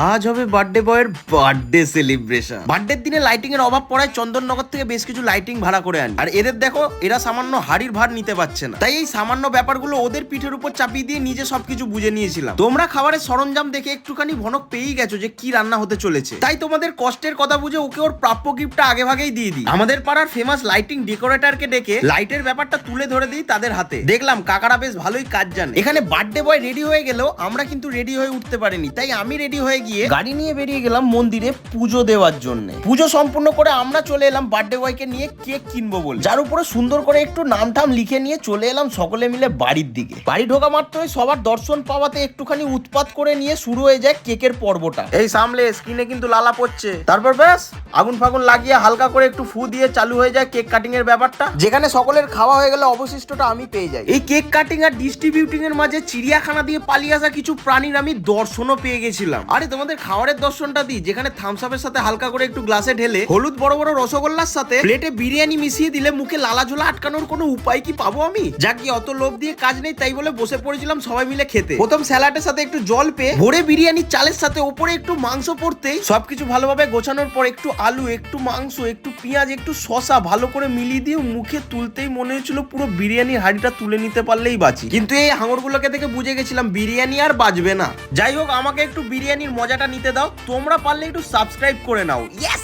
আজ হবে বার্থডে বয়ের বার্থডে সেলিব্রেশন। বার্থডের দিনে লাইটিং এর অভাব পড়ায় চন্দননগর থেকে বেশ কিছু লাইটিং ভাড়া করে আনি। আর এদের দেখো, এরা সামান্য হাড়ির ভার নিতে পারছে না, তাই এই সামান্য ব্যাপারগুলো ওদের পিঠের উপর চাপিয়ে দিয়ে নিজে সবকিছু বুঝে নিয়েছিলাম। তোমরা খাবারের সরঞ্জাম দেখে একটুখানি ভনক পেয়েই গেছো যে কি রান্না হতে চলেছে, তাই তোমাদের কষ্টের কথা বুঝে ওকে ওর প্রাপ্য গিফটটা আগে ভাগেই দিয়ে দিই। আমাদের পাড়ার ফেমাস লাইটিং ডেকোরেটরকে ডেকে লাইটের ব্যাপারটা তুলে ধরে দিই তাদের হাতে। দেখলাম কাকারা বেশ ভালোই কাজ জানে। এখানে বার্থডে বয় রেডি হয়ে গেলেও আমরা কিন্তু রেডি হয়ে উঠতে পারিনি, তাই আমি রেডি হয়ে গিয়ে গাড়ি নিয়ে বেরিয়ে গেলাম মন্দিরে পুজো দেওয়ার জন্য। পুজো সম্পূর্ণ করে আমরা চলে এলাম বার্থডে বয়কে নিয়ে কেক কিনবো বলে, যার উপরে সুন্দর করে একটু নাম ঠাম লিখে নিয়ে চলে এলাম সকলে মিলে বাড়ির দিকে। বাড়ি ঢোকা মাত্রই সবার দর্শন পাওয়াতে একটুখানি উৎপাত করে নিয়ে শুরু হয়ে যায় কেকের পর্বটা। এই সামলে স্ক্রিনে কিন্তু লালা পড়ছে, তারপর ব্যাস আগুন ফাগুন লাগিয়ে হালকা করে একটু ফু দিয়ে চালু হয়ে যায় কেক কাটিং এর ব্যাপারটা। যেখানে সকলের খাওয়া হয়ে গেলে অবশিষ্টটা আমি পেয়ে যাই। এই কেক কাটিং আর ডিস্ট্রিবিউটিং এর মাঝে চিড়িয়াখানা দিয়ে পালিয়ে আসা কিছু প্রাণীর আমি দর্শনও পেয়ে গেছিলাম। আরে তোমাদের খাবারের দর্শনটা দিই, যেখানে থামস আপের সাথে হালকা করে একটু গ্লাসে ঢেলে হলুদ বড় বড় রসগোল্লার সাথে প্লেটে বিরিয়ানি মিশিয়ে দিলে মুখে লালা ঝোলা আটকানোর কোনো উপায় কি পাবো আমি? যাক গিয়ে অত লোভ দিয়ে কাজ নেই, তাই বলে বসে পড়েছিলাম সবাই মিলে খেতে। প্রথম স্যালাডের সাথে একটু জল পেয়ে ভরে বিরিয়ানির চালের সাথে ওপরে একটু মাংস পড়তেই সবকিছু ভালোভাবে গোছানোর পর একটু আলু, একটু মাংস, একটু পেঁয়াজ, একটু শসা ভালো করে মিলিয়ে দিয়ে মুখে তুলতেই মনে হচ্ছিল পুরো বিরিয়ানির হাঁড়িটা তুলে নিতে পারলেই বাঁচি। কিন্তু এই হাঙরগুলোকে দেখে বুঝে গেছিলাম বিরিয়ানি আর বাজবে না। যাই হোক, আমাকে একটু বিরিয়ানির মজাটা নিতে দাও। তোমরা পারলে একটু সাবস্ক্রাইব করে নাও। ইয়েস।